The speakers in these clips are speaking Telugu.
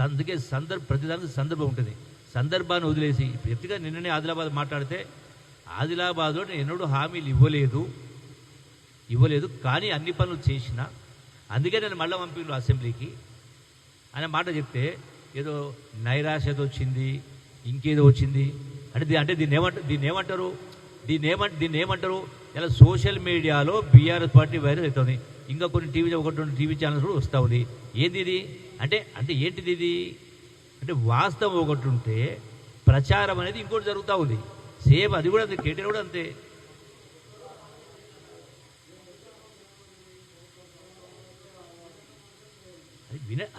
అందుకే ప్రతిదానికి సందర్భం ఉంటుంది. సందర్భాన్ని వదిలేసి వ్యక్తిగా నిన్ననే ఆదిలాబాద్ మాట్లాడితే ఆదిలాబాద్లో నేను ఎన్నడూ హామీలు ఇవ్వలేదు కానీ అన్ని పనులు చేసిన, అందుకే నేను మళ్ళీ పంపిణీ అసెంబ్లీకి అనే మాట చెప్తే ఏదో నైరాశ్యత వచ్చింది, ఇంకేదో వచ్చింది అంటే దీన్ని ఏమంటారు? ఇలా సోషల్ మీడియాలో బీఆర్ఎస్ పార్టీ వైరల్ అవుతుంది. ఇంకా కొన్ని ఒకటి రెండు టీవీ ఛానల్స్ కూడా వస్తూ ఉంది. ఏంది ఇది అంటే ఏంటిది ఇది అంటే వాస్తవం ఒకటి ఉంటే ప్రచారం అనేది ఇంకోటి జరుగుతూ ఉంది. సేమ్ అది కూడా అంతే, కేటీఆర్ కూడా అంతే.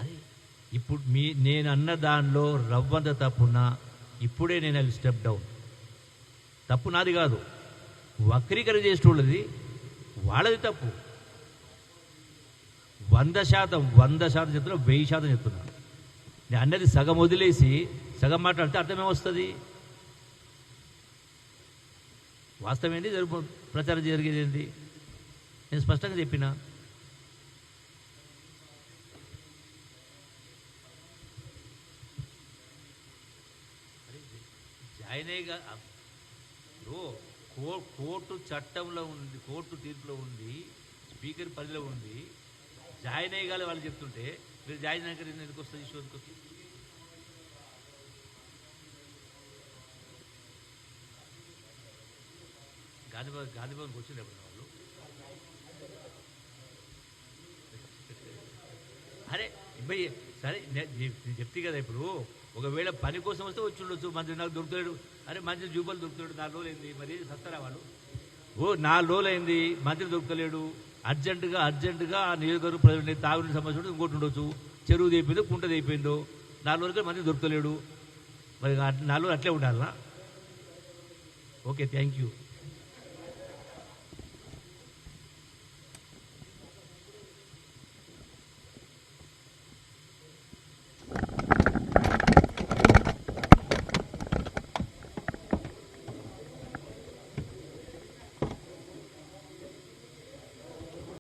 అది ఇప్పుడు నేను అన్న దానిలో రవ్వంత తప్పున్నా ఇప్పుడే నేను అది స్టెప్ డౌన్. తప్పు నాది కాదు, వక్రీకరణ చేసేటోళ్ళది, వాళ్ళది తప్పు. 100% చెప్తున్నా, 1000% చెప్తున్నా. నేను అన్నది సగం వదిలేసి సగం మాట్లాడితే అర్థమేమొస్తుంది? వాస్తవం ఏంటి, ప్రచారం జరిగేది ఏంటి నేను స్పష్టంగా చెప్పిన. జాయినేగా కోర్టు చట్టంలో ఉంది, కోర్టు తీర్పులో ఉంది, స్పీకర్ పరిధిలో ఉంది. జాయిన్ అయ్యగాలి వాళ్ళు చెప్తుంటే మీరు జాయిన్ అయ్యాక ఎందుకు వస్తుంది ఇష్యూ? ఎందుకు వస్తుంది? గాంధీభవన్కి వచ్చింది ఎప్పుడు వాళ్ళు? అరే ఇబ్బంది సరే నేను చెప్తే కదా, ఇప్పుడు ఒకవేళ పని కోసం వస్తే వచ్చి ఉండొచ్చు. మంత్రి నాకు దొరుకుతాడు, అరే మంత్రి జూబలు దొరుకుతాడు, 4 రోజులు అయింది, మరి సస్తారా వాళ్ళు? 4 రోజులు అయింది, మంత్రి దొరుకుతలేడు, అర్జెంటుగా ఆ నియోజకవర్గ ప్రజలు తాగునీటి సమస్య ఇంకోటి ఉండొచ్చు, చెరువు తెయిపోయిందో కుంట తెయిపోయిందో, 4 రోజులకి మంత్రి దొరుకుతలేడు, మరి 4 రోజులు అట్లే ఉండాలనా? Okay, thank you.